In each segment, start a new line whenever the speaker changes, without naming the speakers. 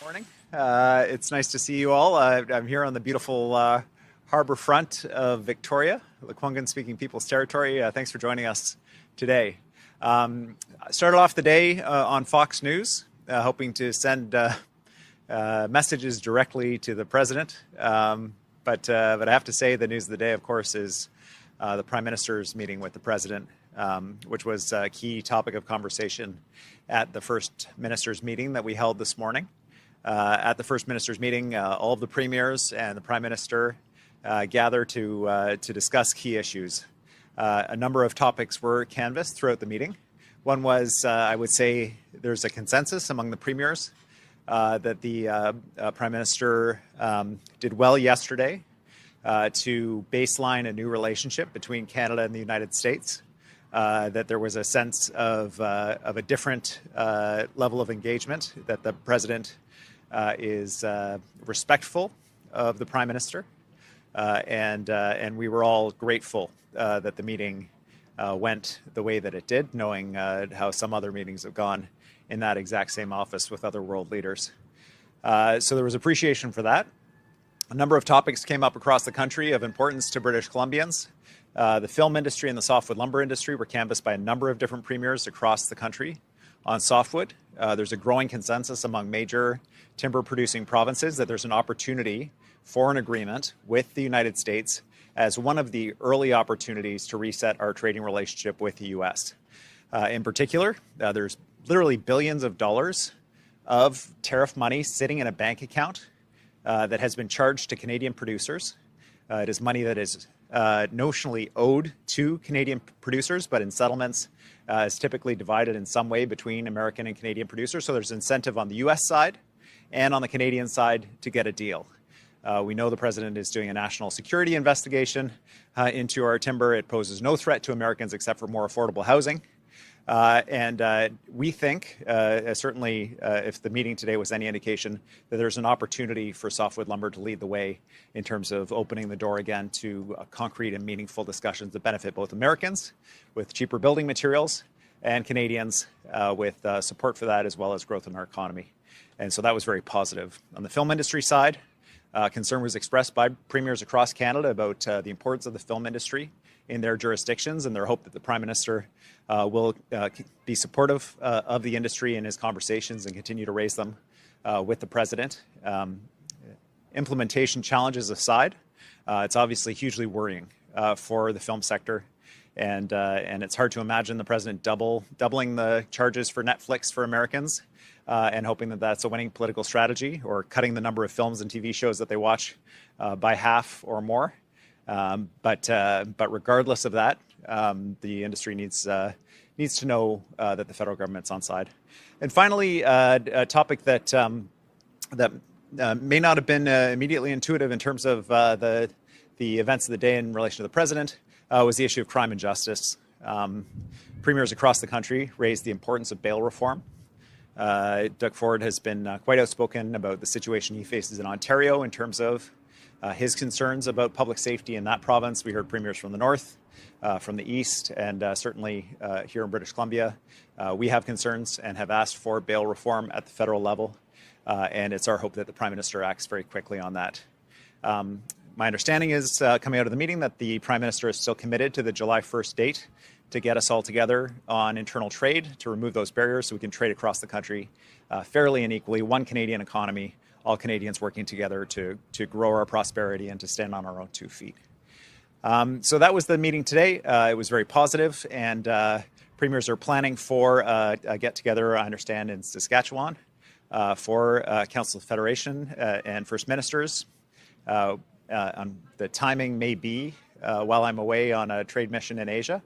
Morning. It's nice to see you all. I'm here on the beautiful harbor front of Victoria, Lekwungen speaking people's territory. Thanks for joining us today. I started off the day on Fox News, hoping to send messages directly to the president. But I have to say the news of the day, of course, is the Prime Minister's meeting with the president, which was a key topic of conversation at the First Minister's meeting that we held this morning. At the First Minister's meeting, all of the premiers and the Prime Minister gathered to discuss key issues. A number of topics were canvassed throughout the meeting. One was, I would say, there's a consensus among the premiers that the Prime Minister did well yesterday to baseline a new relationship between Canada and the United States. That there was a sense of a different level of engagement, that the President is respectful of the Prime Minister, and we were all grateful that the meeting went the way that it did, knowing how some other meetings have gone in that exact same office with other world leaders. So there was appreciation for that. A number of topics came up across the country of importance to British Columbians. The film industry and the softwood lumber industry were canvassed by a number of different premiers across the country on softwood. There's a growing consensus among major timber-producing provinces that there's an opportunity for an agreement with the United States as one of the early opportunities to reset our trading relationship with the U.S. In particular, there's literally billions of dollars of tariff money sitting in a bank account that has been charged to Canadian producers. It is money that is notionally owed to Canadian producers, but in settlements is typically divided in some way between American and Canadian producers. So there's incentive on the U.S. side and on the Canadian side to get a deal. We know the president is doing a national security investigation into our timber. It poses no threat to Americans except for more affordable housing. And we think, certainly if the meeting today was any indication, that there's an opportunity for softwood lumber to lead the way in terms of opening the door again to concrete and meaningful discussions that benefit both Americans with cheaper building materials and Canadians with support for that, as well as growth in our economy. And so that was very positive. On the film industry side, concern was expressed by premiers across Canada about the importance of the film industry in their jurisdictions, and their hope that the Prime Minister will be supportive of the industry in his conversations and continue to raise them with the President. Implementation challenges aside, it's obviously hugely worrying for the film sector, and it's hard to imagine the President doubling the charges for Netflix for Americans and hoping that that's a winning political strategy, or cutting the number of films and TV shows that they watch by half or more. But regardless of that, the industry needs to know that the federal government's on side. And finally, a topic that may not have been immediately intuitive in terms of the events of the day in relation to the president was the issue of crime and justice. Premiers across the country raised the importance of bail reform. Doug Ford has been quite outspoken about the situation he faces in Ontario in terms of his concerns about public safety in that province. We heard premiers from the north, from the east, and certainly here in British Columbia. We have concerns and have asked for bail reform at the federal level, and it's our hope that the Prime Minister acts very quickly on that. My understanding is, coming out of the meeting, that the Prime Minister is still committed to the July 1st date to get us all together on internal trade, to remove those barriers so we can trade across the country fairly and equally, one Canadian economy, all Canadians working together to grow our prosperity and to stand on our own 2 feet. So that was the meeting today. It was very positive, and premiers are planning for a get-together, I understand, in Saskatchewan for Council of Federation and First Ministers. The timing may be while I'm away on a trade mission in Asia,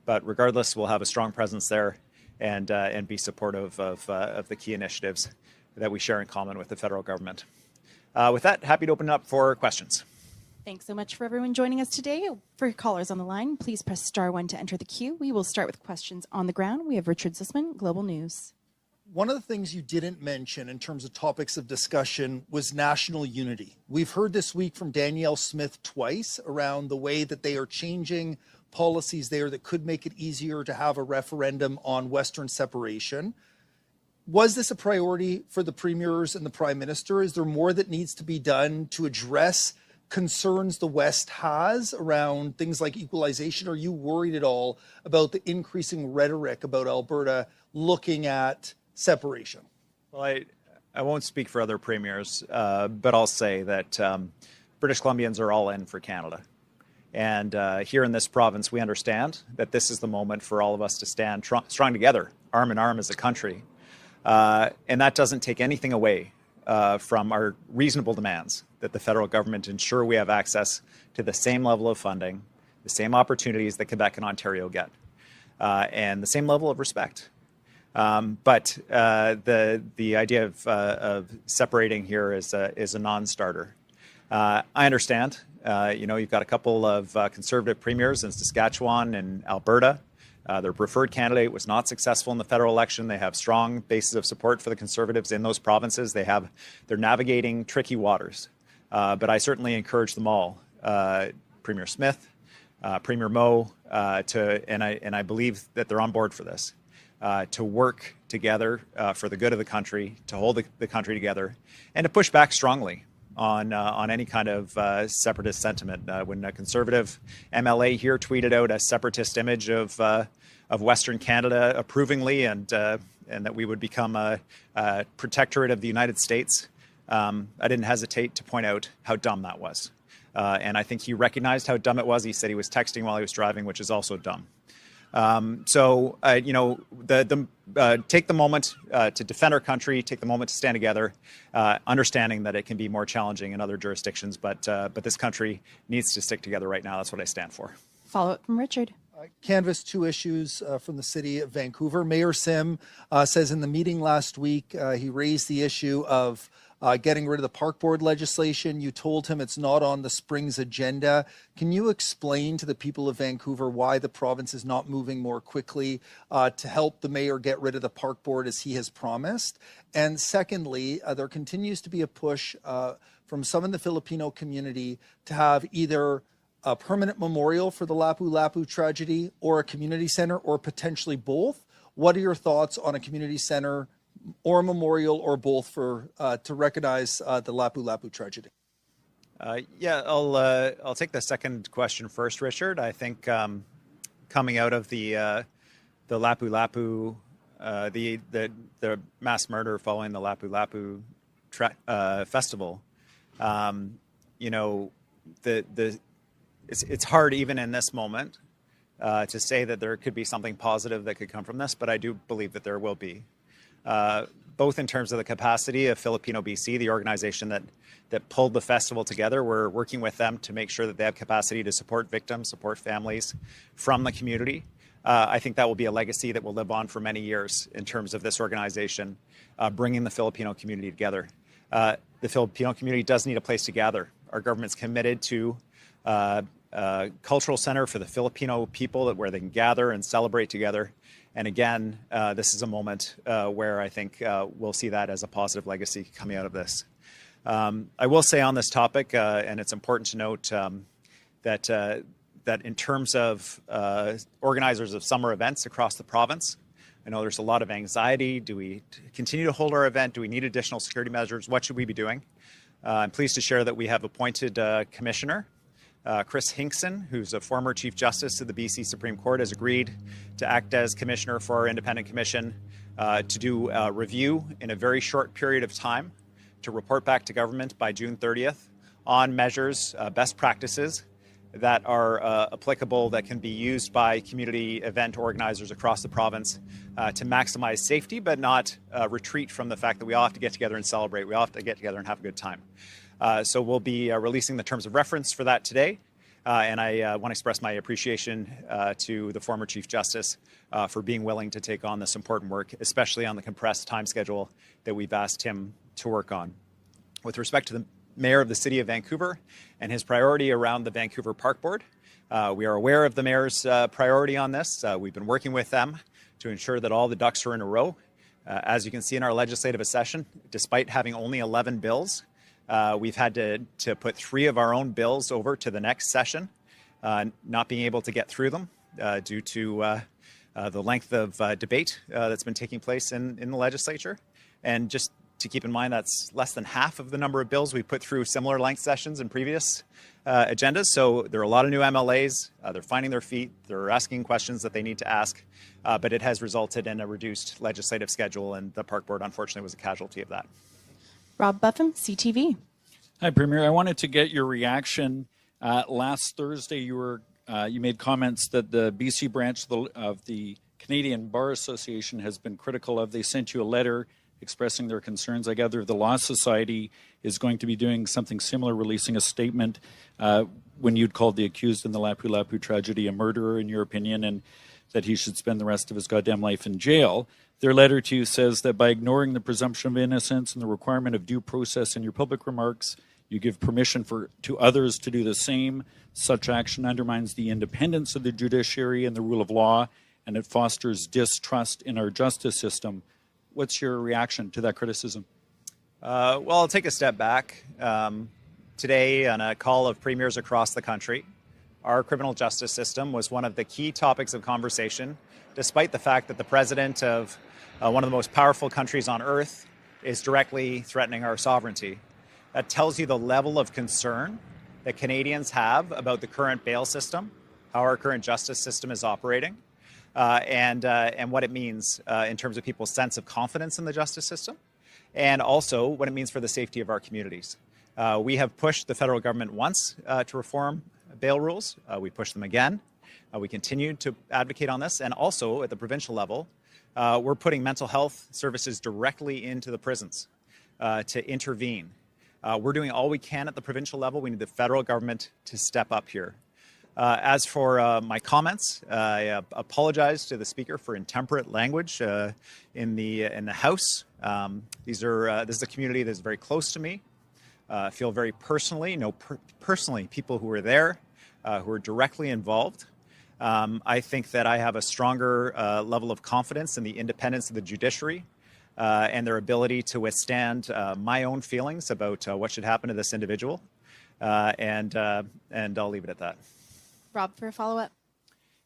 but regardless, we'll have a strong presence there and be supportive of the key initiatives that we share in common with the federal government. With that, happy to open it up for questions.
Thanks so much for everyone joining us today. For callers on the line, please press *1 to enter the queue. We will start with questions on the ground. We have Richard Zussman, Global News.
One of the things you didn't mention in terms of topics of discussion was national unity. We've heard this week from Danielle Smith twice around the way that they are changing policies there that could make it easier to have a referendum on Western separation. Was this a priority for the premiers and the Prime Minister? Is there more that needs to be done to address concerns the West has around things like equalization? Are you worried at all about the increasing rhetoric about Alberta looking at separation?
Well, I won't speak for other premiers, but I'll say that British Columbians are all in for Canada. And here in this province, we understand that this is the moment for all of us to stand strong together, arm in arm as a country. And that doesn't take anything away from our reasonable demands that the federal government ensure we have access to the same level of funding, the same opportunities that Quebec and Ontario get, and the same level of respect. But the idea of separating here is a non-starter. I understand. You've got a couple of Conservative premiers in Saskatchewan and Alberta. Their preferred candidate was not successful in the federal election. They have strong bases of support for the Conservatives in those provinces. They're navigating tricky waters. But I certainly encourage them all, Premier Smith, Premier Moe, and I believe that they're on board for this, to work together for the good of the country, to hold the country together, and to push back strongly on any kind of separatist sentiment. When a Conservative MLA here tweeted out a separatist image of Western Canada approvingly, and that we would become a protectorate of the United States, I didn't hesitate to point out how dumb that was. And I think he recognized how dumb it was. He said he was texting while he was driving, which is also dumb. Take the moment to defend our country, take the moment to stand together, understanding that it can be more challenging in other jurisdictions, but this country needs to stick together right now. That's what I stand for.
Follow up from Richard.
Canvass two issues from the city of Vancouver. Mayor Sim says in the meeting last week, he raised the issue of getting rid of the park board legislation. You told him it's not on the spring's agenda. Can you explain to the people of Vancouver why the province is not moving more quickly to help the mayor get rid of the park board as he has promised? And secondly, there continues to be a push from some in the Filipino community to have either a permanent memorial for the Lapu-Lapu tragedy or a community center, or potentially both. What are your thoughts on a community center or a memorial or both for to recognize the Lapu-Lapu tragedy?
I'll take the second question first, Richard. I think coming out of the Lapu-Lapu, the mass murder following the Lapu-Lapu festival, it's hard even in this moment to say that there could be something positive that could come from this, but I do believe that there will be. Both in terms of the capacity of Filipino BC, the organization that pulled the festival together. We're working with them to make sure that they have capacity to support victims, support families from the community. I think that will be a legacy that will live on for many years in terms of this organization bringing the Filipino community together. The Filipino community does need a place to gather. Our government's committed to cultural center for the Filipino people where they can gather and celebrate together. And again, this is a moment where I think we'll see that as a positive legacy coming out of this. I will say on this topic, and it's important to note that in terms of organizers of summer events across the province, I know there's a lot of anxiety. Do we continue to hold our event? Do we need additional security measures? What should we be doing? I'm pleased to share that we have appointed a commissioner, Chris Hinkson, who's a former Chief Justice of the BC Supreme Court, has agreed to act as commissioner for our independent commission to do a review in a very short period of time to report back to government by June 30th on measures, best practices that are applicable, that can be used by community event organizers across the province to maximize safety, but not retreat from the fact that we all have to get together and celebrate. We all have to get together and have a good time. So we'll be releasing the terms of reference for that today. And I want to express my appreciation to the former Chief Justice for being willing to take on this important work, especially on the compressed time schedule that we've asked him to work on. With respect to the Mayor of the City of Vancouver and his priority around the Vancouver Park Board, we are aware of the Mayor's priority on this. We've been working with them to ensure that all the ducks are in a row. As you can see in our legislative session, despite having only 11 bills, we've had to put 3 of our own bills over to the next session, not being able to get through them due to the length of debate that's been taking place in the legislature. And just to keep in mind, that's less than half of the number of bills we put through similar length sessions in previous agendas. So there are a lot of new MLAs. They're finding their feet. They're asking questions that they need to ask. But it has resulted in a reduced legislative schedule, and the Park Board, unfortunately, was a casualty of that.
Rob Buffum, CTV.
Hi, Premier. I wanted to get your reaction. Last Thursday, you made comments that the BC branch of the Canadian Bar Association has been critical of. They sent you a letter expressing their concerns. I gather the Law Society is going to be doing something similar, releasing a statement when you'd called the accused in the Lapu-Lapu tragedy a murderer, in your opinion, and that he should spend the rest of his goddamn life in jail. Their letter to you says that by ignoring the presumption of innocence and the requirement of due process in your public remarks, you give permission to others to do the same. Such action undermines the independence of the judiciary and the rule of law, and it fosters distrust in our justice system. What's your reaction to that criticism?
Well, I'll take a step back. Today, on a call of premiers across the country, our criminal justice system was one of the key topics of conversation, despite the fact that the president of one of the most powerful countries on earth is directly threatening our sovereignty. That tells you the level of concern that Canadians have about the current bail system, how our current justice system is operating, and what it means in terms of people's sense of confidence in the justice system, and also what it means for the safety of our communities. We have pushed the federal government once to reform bail rules. We pushed them again. We continue to advocate on this, and also at the provincial level, we're putting mental health services directly into the prisons to intervene. We're doing all we can at the provincial level. We need the federal government to step up here. As for my comments, I apologize to the Speaker for intemperate language in the House. This is a community that's very close to me. I feel very personally, personally people who were there, who are directly involved. I think that I have a stronger level of confidence in the independence of the judiciary and their ability to withstand my own feelings about what should happen to this individual. And I'll leave it at that.
Rob, for a follow-up.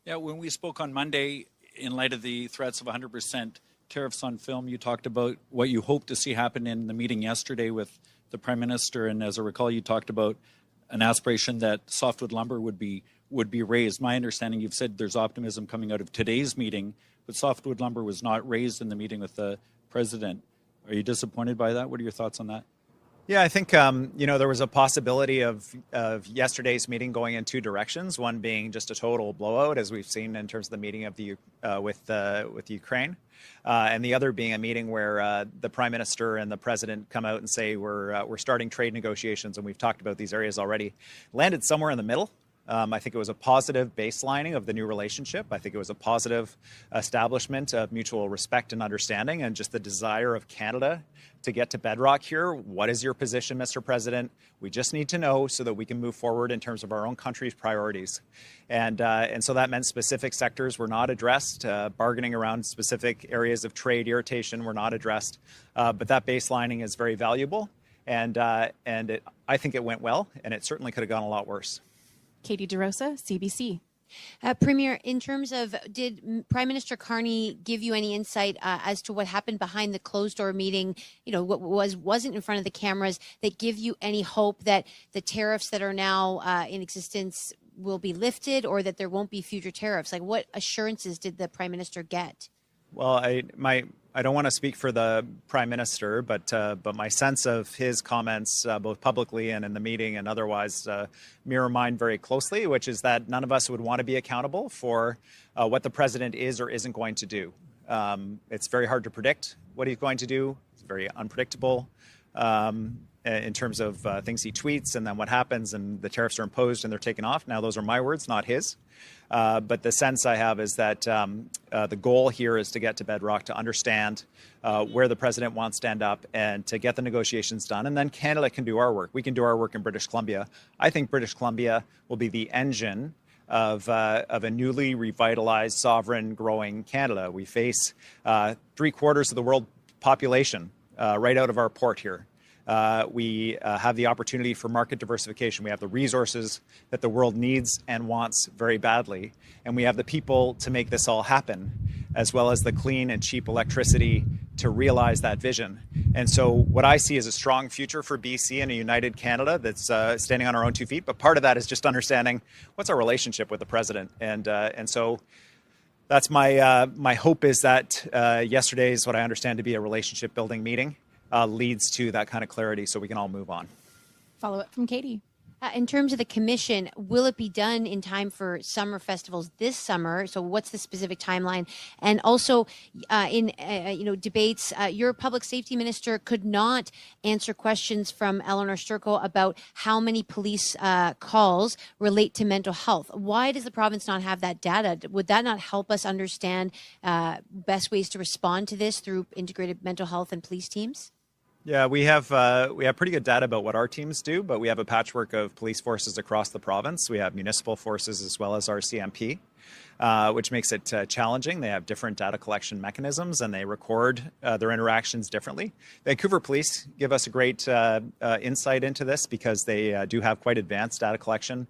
Yeah, when we spoke on Monday, in light of the threats of 100% tariffs on film, you talked about what you hope to see happen in the meeting yesterday with the Prime Minister. And as I recall, you talked about an aspiration that softwood lumber would be raised. My understanding, you've said there's optimism coming out of today's meeting, but softwood lumber was not raised in the meeting with the President. Are you disappointed by that? What are your thoughts on that?
Yeah, I think there was a possibility of yesterday's meeting going in two directions. One being just a total blowout, as we've seen in terms of the meeting of with Ukraine, and the other being a meeting where the Prime Minister and the President come out and say we're starting trade negotiations, and we've talked about these areas already. Landed somewhere in the middle. I think it was a positive baselining of the new relationship. I think it was a positive establishment of mutual respect and understanding, and just the desire of Canada to get to bedrock here. What is your position, Mr. President? We just need to know so that we can move forward in terms of our own country's priorities. And so that meant specific sectors were not addressed. Bargaining around specific areas of trade irritation were not addressed. But that baselining is very valuable. And I think it went well, and it certainly could have gone a lot worse.
Katie DeRosa, CBC.
Premier, in terms of, did Prime Minister Carney give you any insight as to what happened behind the closed-door meeting, what wasn't in front of the cameras, that give you any hope that the tariffs that are now in existence will be lifted, or that there won't be future tariffs? Like, what assurances did the Prime Minister get?
Well, I don't want to speak for the Prime Minister, but my sense of his comments, both publicly and in the meeting and otherwise, mirror mine very closely, which is that none of us would want to be accountable for what the President is or isn't going to do. It's very hard to predict what he's going to do. It's very unpredictable in terms of things he tweets and then what happens, and the tariffs are imposed and they're taken off. Now, those are my words, not his. But the sense I have is that the goal here is to get to bedrock, to understand where the President wants to end up, and to get the negotiations done. And then Canada can do our work. We can do our work in British Columbia. I think British Columbia will be the engine of a newly revitalized, sovereign, growing Canada. We face 3/4 of the world population right out of our port here. We have the opportunity for market diversification. We have the resources that the world needs and wants very badly. And we have the people to make this all happen, as well as the clean and cheap electricity to realize that vision. And so what I see is a strong future for BC and a united Canada that's standing on our own 2 feet. But part of that is just understanding what's our relationship with the president. And so that's my hope, is that yesterday's, what I understand to be a relationship building meeting, leads to that kind of clarity so we can all move on.
Follow up from Katie.
In terms of the commission, will it be done in time for summer festivals this summer? So what's the specific timeline? And also in debates, your public safety minister could not answer questions from Eleanor Sturko about how many police calls relate to mental health. Why does the province not have that data? Would that not help us understand best ways to respond to this through integrated mental health and police teams?
Yeah, we have pretty good data about what our teams do, but we have a patchwork of police forces across the province. We have municipal forces as well as our CMP, which makes it challenging. They have different data collection mechanisms and they record their interactions differently. Vancouver Police give us a great insight into this because they do have quite advanced data collection.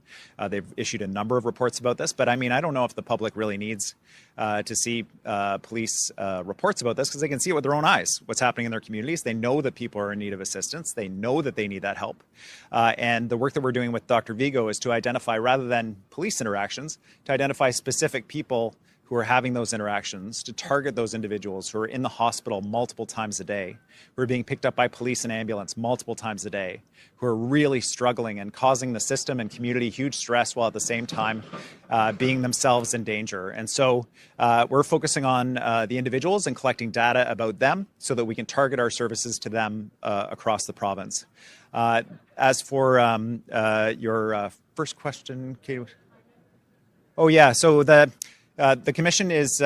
They've issued a number of reports about this, but I mean, I don't know if the public really needs to see police reports about this, because they can see it with their own eyes, what's happening in their communities. They know that people are in need of assistance. They know that they need that help. And the work that we're doing with Dr. Vigo is to identify, rather than police interactions, to identify specific people who are having those interactions, to target those individuals who are in the hospital multiple times a day, who are being picked up by police and ambulance multiple times a day, who are really struggling and causing the system and community huge stress while at the same time being themselves in danger. And so we're focusing on the individuals and collecting data about them so that we can target our services to them across the province. As for your first question, Katie. Oh yeah, so the commission is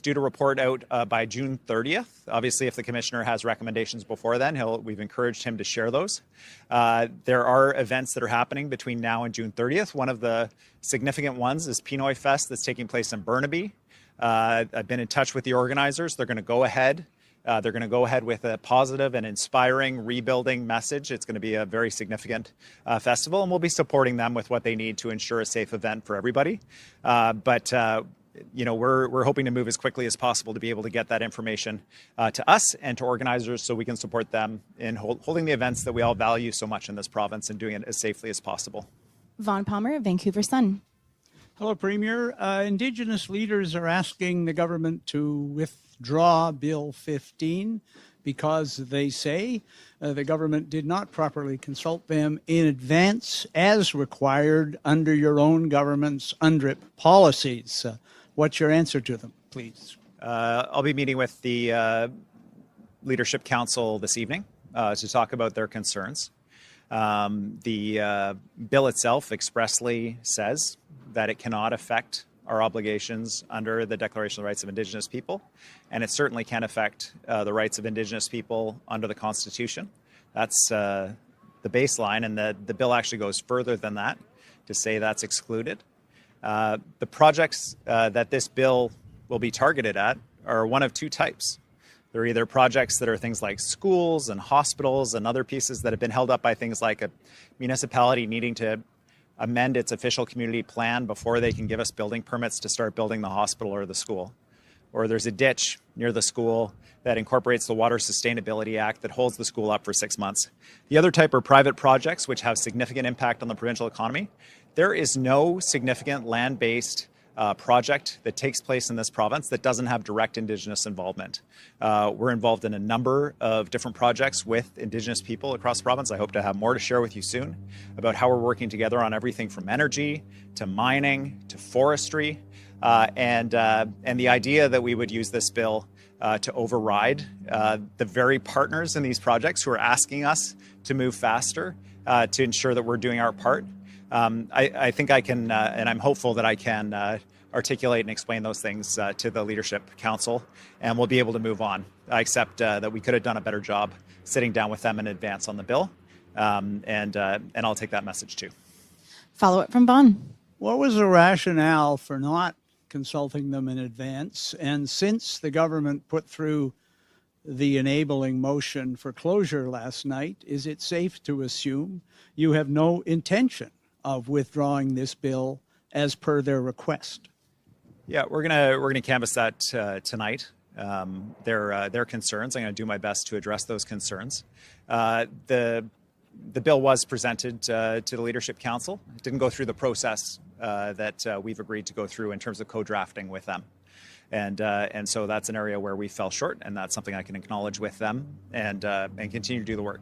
due to report out by June 30th. Obviously, if the commissioner has recommendations before then, we've encouraged him to share those. There are events that are happening between now and June 30th. One of the significant ones is Pinoy Fest that's taking place in Burnaby. I've been in touch with the organizers. They're going to go ahead. They're going to go ahead with a positive and inspiring rebuilding message. It's going to be a very significant festival, and we'll be supporting them with what they need to ensure a safe event for everybody. We're hoping to move as quickly as possible to be able to get that information to us and to organizers so we can support them in holding the events that we all value so much in this province and doing it as safely as possible.
Vaughn Palmer, Vancouver Sun.
Hello, Premier. Indigenous leaders are asking the government to withdraw Bill 15 because they say the government did not properly consult them in advance as required under your own government's UNDRIP policies. What's your answer to them, please?
I'll be meeting with the Leadership Council this evening to talk about their concerns. The bill itself expressly says that it cannot affect our obligations under the Declaration of the Rights of Indigenous People, and it certainly can affect the rights of Indigenous people under the Constitution. That's the baseline, and the bill actually goes further than that to say that's excluded. The projects that this bill will be targeted at are one of two types. They're either projects that are things like schools and hospitals and other pieces that have been held up by things like a municipality needing to amend its official community plan before they can give us building permits to start building the hospital or the school. Or there's a ditch near the school that incorporates the Water Sustainability Act that holds the school up for 6 months. The other type are private projects which have significant impact on the provincial economy. There is no significant land-based project that takes place in this province that doesn't have direct Indigenous involvement. We're involved in a number of different projects with Indigenous people across the province. I hope to have more to share with you soon about how we're working together on everything from energy to mining to forestry, and the idea that we would use this bill to override the very partners in these projects who are asking us to move faster to ensure that we're doing our part. I think I can, and I'm hopeful that I can articulate and explain those things to the Leadership Council, and we'll be able to move on. I accept that we could have done a better job sitting down with them in advance on the bill, and I'll take that message too.
Follow up from Vaughn.
What was the rationale for not consulting them in advance? And since the government put through the enabling motion for closure last night, is it safe to assume you have no intention of withdrawing this bill as per their request?
Yeah, we're gonna canvass that tonight. Their concerns. I'm going to do my best to address those concerns. The bill was presented to the Leadership Council. It didn't go through the process that we've agreed to go through in terms of co-drafting with them. And so that's an area where we fell short, and that's something I can acknowledge with them and continue to do the work.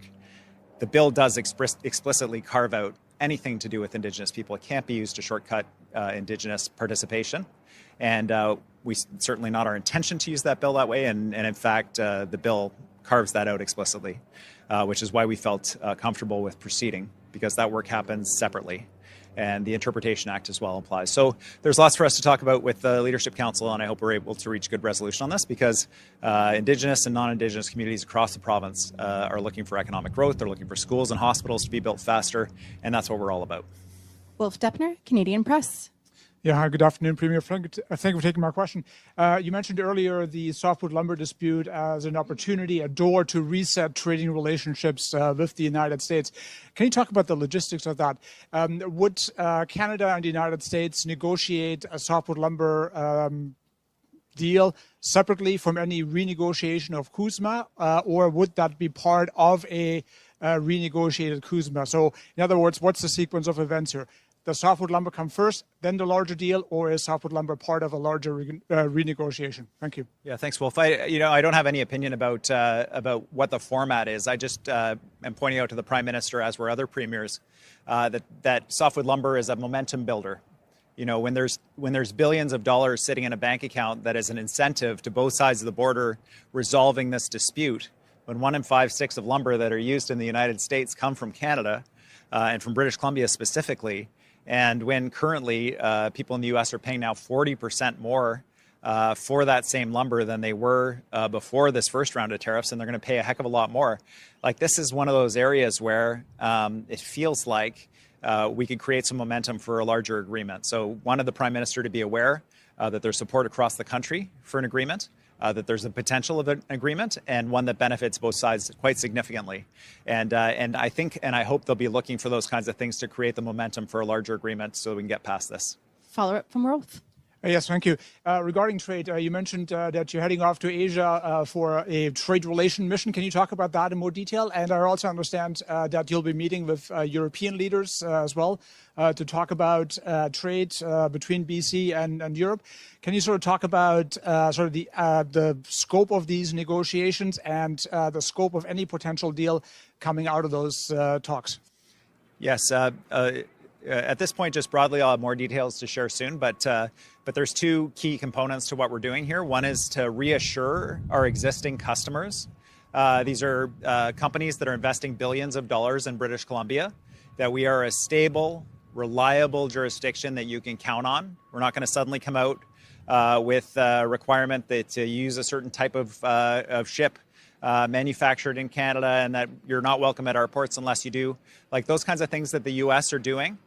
The bill does explicitly carve out anything to do with Indigenous people. It can't be used to shortcut Indigenous participation. And we certainly not our intention to use that bill that way. And in fact, the bill carves that out explicitly, which is why we felt comfortable with proceeding, because that work happens separately. And the Interpretation Act as well applies. So there's lots for us to talk about with the Leadership Council, and I hope we're able to reach a good resolution on this, because Indigenous and non-Indigenous communities across the province are looking for economic growth. They're looking for schools and hospitals to be built faster, and that's what we're all about.
Wolf Deppner, Canadian Press.
Yeah, hi, good afternoon, Premier. Thank you for taking my question. You mentioned earlier the softwood lumber dispute as an opportunity, a door to reset trading relationships with the United States. Can you talk about the logistics of that? Would Canada and the United States negotiate a softwood lumber deal separately from any renegotiation of CUSMA, or would that be part of a renegotiated CUSMA? So, in other words, what's the sequence of events here? Does softwood lumber come first, then the larger deal, or is softwood lumber part of a larger renegotiation? Thank you.
Yeah, thanks, Wolf. I don't have any opinion about what the format is. I just am pointing out to the Prime Minister, as were other premiers, that softwood lumber is a momentum builder. You know, when there's billions of dollars sitting in a bank account, that is an incentive to both sides of the border resolving this dispute. When 1 in 5 sticks of lumber that are used in the United States come from Canada and from British Columbia specifically. And when currently people in the U.S. are paying now 40% more for that same lumber than they were before this first round of tariffs, and they're going to pay a heck of a lot more. Like, this is one of those areas where it feels like we could create some momentum for a larger agreement. So wanted the Prime Minister to be aware that there's support across the country for an agreement. That there's a potential of an agreement, and one that benefits both sides quite significantly. And I think and I hope they'll be looking for those kinds of things to create the momentum for a larger agreement so we can get past this.
Follow-up from Rolf.
Yes, thank you. Regarding trade, you mentioned that you're heading off to Asia for a trade relation mission. Can you talk about that in more detail? And I also understand that you'll be meeting with European leaders as well to talk about trade between BC and Europe. Can you sort of talk about the scope of these negotiations and the scope of any potential deal coming out of those talks?
Yes. At this point, just broadly, I'll have more details to share soon, but there's two key components to what we're doing here. One is to reassure our existing customers. These are companies that are investing billions of dollars in British Columbia, that we are a stable, reliable jurisdiction that you can count on. We're not going to suddenly come out with a requirement that to use a certain type of ship manufactured in Canada, and that you're not welcome at our ports unless you do. Like, those kinds of things that the U.S. are doing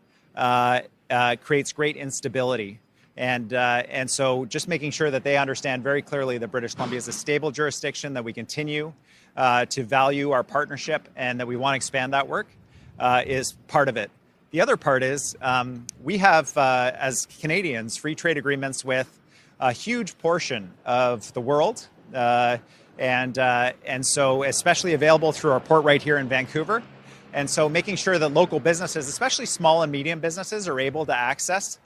creates great instability. And so just making sure that they understand very clearly that British Columbia is a stable jurisdiction, that we continue to value our partnership, and that we want to expand that work is part of it. The other part is we have, as Canadians, free trade agreements with a huge portion of the world, and so especially available through our port right here in Vancouver. And so making sure that local businesses, especially small and medium businesses, are able to access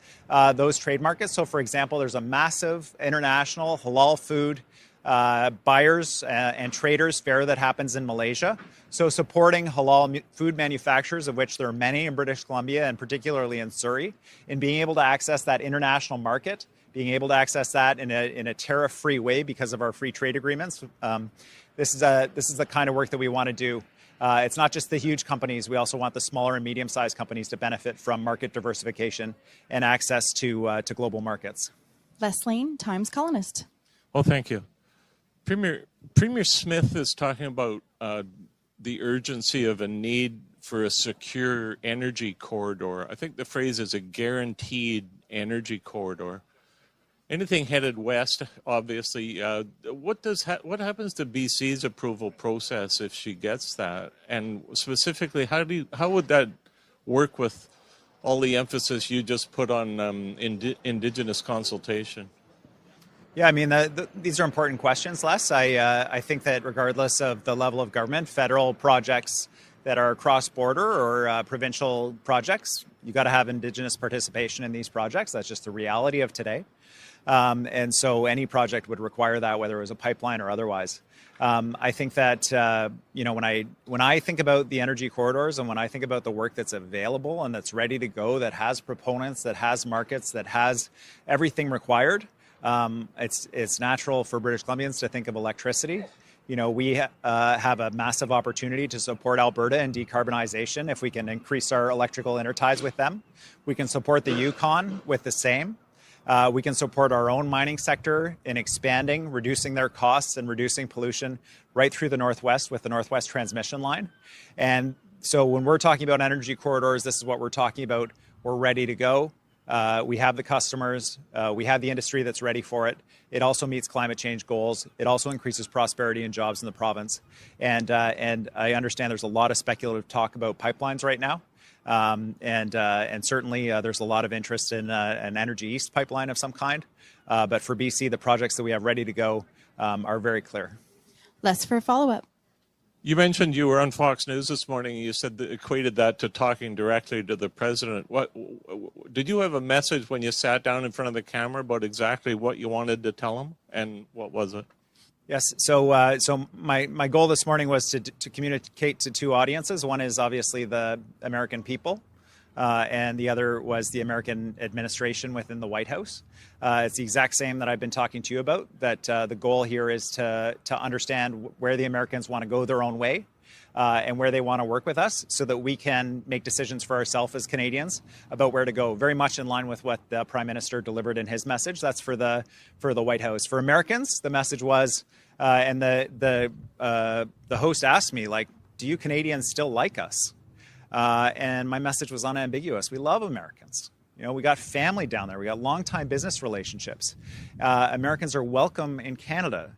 those trade markets. So, for example, there's a massive international halal food buyers and traders fair that happens in Malaysia. So supporting halal food manufacturers, of which there are many in British Columbia and particularly in Surrey, in being able to access that international market, being able to access that in a tariff-free way because of our free trade agreements. This is the kind of work that we want to do. It's not just the huge companies. We also want the smaller and medium-sized companies to benefit from market diversification and access to global markets.
Les Lane, Times columnist.
Well, thank you. Premier Smith is talking about the urgency of a need for a secure energy corridor. I think the phrase is a guaranteed energy corridor. anything headed west, obviously, what happens to BC's approval process if she gets that? And specifically, how would that work with all the emphasis you just put on Indigenous consultation?
Yeah, I mean, these are important questions, Les. I think that regardless of the level of government, federal projects that are cross-border or provincial projects, you got to have Indigenous participation in these projects. That's just the reality of today. And so any project would require that, whether it was a pipeline or otherwise. I think that, when I think about the energy corridors and when I think about the work that's available and that's ready to go, that has proponents, that has markets, that has everything required, it's natural for British Columbians to think of electricity. We have a massive opportunity to support Alberta in decarbonization if we can increase our electrical interties with them. We can support the Yukon with the same. We can support our own mining sector in expanding, reducing their costs and reducing pollution right through the Northwest with the Northwest Transmission Line. And so when we're talking about energy corridors, this is what we're talking about. We're ready to go. We have the customers. We have the industry that's ready for it. It also meets climate change goals. It also increases prosperity and jobs in the province. And I understand there's a lot of speculative talk about pipelines right now. And certainly there's a lot of interest in an Energy East pipeline of some kind. But for BC, the projects that we have ready to go are very clear.
Les, for a follow-up.
You mentioned you were on Fox News this morning. You said that equated that to talking directly to the president. What did you have a message when you sat down in front of the camera about exactly what you wanted to tell him, and what was it?
Yes. So my goal this morning was to communicate to two audiences. One is obviously the American people, and the other was the American administration within the White House. It's the exact same that I've been talking to you about, that the goal here is to understand where the Americans want to go their own way and where they want to work with us so that we can make decisions for ourselves as Canadians about where to go, very much in line with what the Prime Minister delivered in his message. That's for the White House. For Americans, the message was, and the host asked me, like, do you Canadians still like us? And my message was unambiguous. We love Americans. We got family down there. We got long-time business relationships. Americans are welcome in Canada.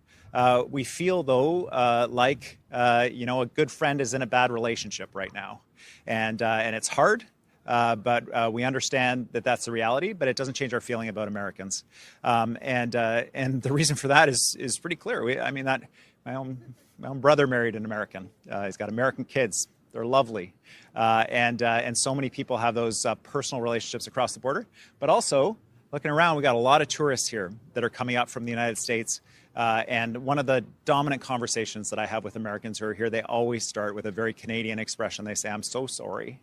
We feel, though, like, a good friend is in a bad relationship right now. And it's hard, but we understand that that's the reality, but it doesn't change our feeling about Americans. And the reason for that is pretty clear. My own brother married an American. He's got American kids. They're lovely. And so many people have those personal relationships across the border. But also, looking around, we got a lot of tourists here that are coming up from the United States. And one of the dominant conversations that I have with Americans who are here, they always start with a very Canadian expression. They say, I'm so sorry.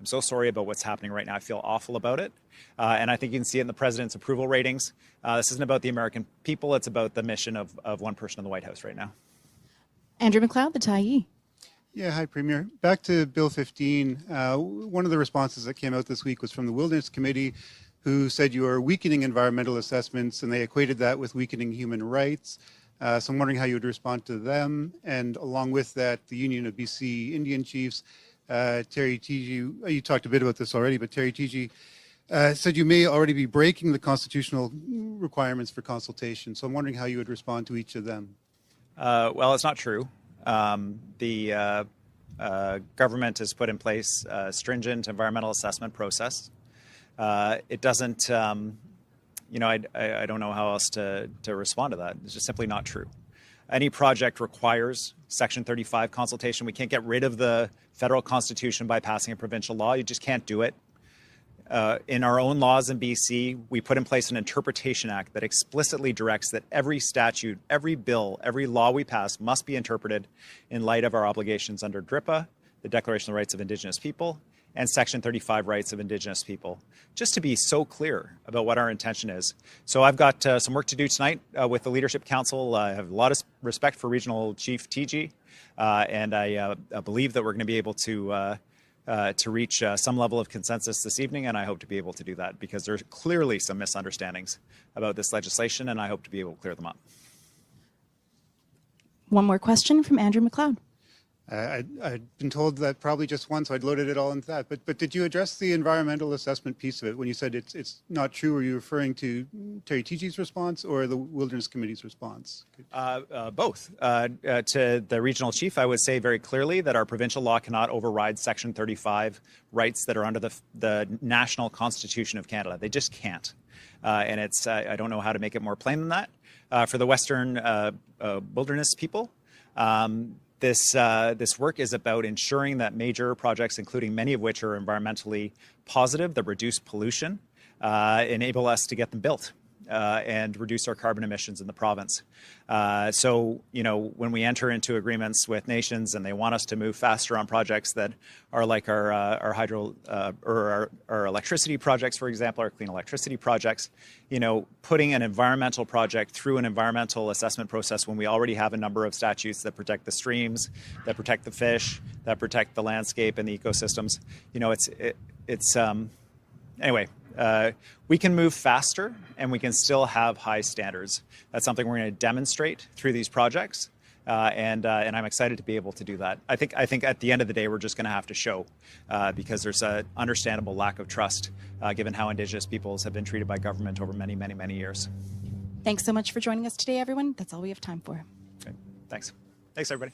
I'm so sorry about what's happening right now. I feel awful about it. And I think you can see it in the president's approval ratings. This isn't about the American people. It's about the mission of one person in the White House right now.
Andrew McLeod, the Tyee.
Yeah, hi, Premier. Back to Bill 15. One of the responses that came out this week was from the Wilderness Committee, who said you are weakening environmental assessments, and they equated that with weakening human rights. So I'm wondering how you would respond to them. And along with that, the Union of BC Indian Chiefs, Terry Teegee, you talked a bit about this already, but Terry Teegee said you may already be breaking the constitutional requirements for consultation. So I'm wondering how you would respond to each of them.
Well, it's not true. The government has put in place a stringent environmental assessment process. It doesn't, I don't know how else to respond to that. It's just simply not true. Any project requires Section 35 consultation. We can't get rid of the federal constitution by passing a provincial law. You just can't do it. In our own laws in BC, we put in place an Interpretation Act that explicitly directs that every statute, every bill, every law we pass must be interpreted in light of our obligations under DRIPA, the Declaration of the Rights of Indigenous People, and Section 35 rights of Indigenous people, just to be so clear about what our intention is. So I've got some work to do tonight with the Leadership Council. I have a lot of respect for Regional Chief Teegee, and I believe that we're going to be able to reach some level of consensus this evening, and I hope to be able to do that because there's clearly some misunderstandings about this legislation, and I hope to be able to clear them up.
One more question from Andrew McLeod.
I'd been told that probably just once, so I'd loaded it all into that. But did you address the environmental assessment piece of it when you said it's not true? Were you referring to Terry Teegee's response or the Wilderness Committee's response?
Both. To the regional chief, I would say very clearly that our provincial law cannot override Section 35 rights that are under the national Constitution of Canada. They just can't. And it's I don't know how to make it more plain than that. For the Western wilderness people, this work is about ensuring that major projects, including many of which are environmentally positive, that reduce pollution, enable us to get them built and reduce our carbon emissions in the province. So, when we enter into agreements with nations and they want us to move faster on projects that are like our hydro or our electricity projects, for example, our clean electricity projects, putting an environmental project through an environmental assessment process when we already have a number of statutes that protect the streams, that protect the fish, that protect the landscape and the ecosystems, anyway. We can move faster and we can still have high standards. That's something we're going to demonstrate through these projects, and I'm excited to be able to do that. I think at the end of the day, we're just going to have to show because there's an understandable lack of trust given how Indigenous peoples have been treated by government over many, many, many years.
Thanks so much for joining us today, everyone. That's all we have time for.
Okay. Thanks. Thanks, everybody.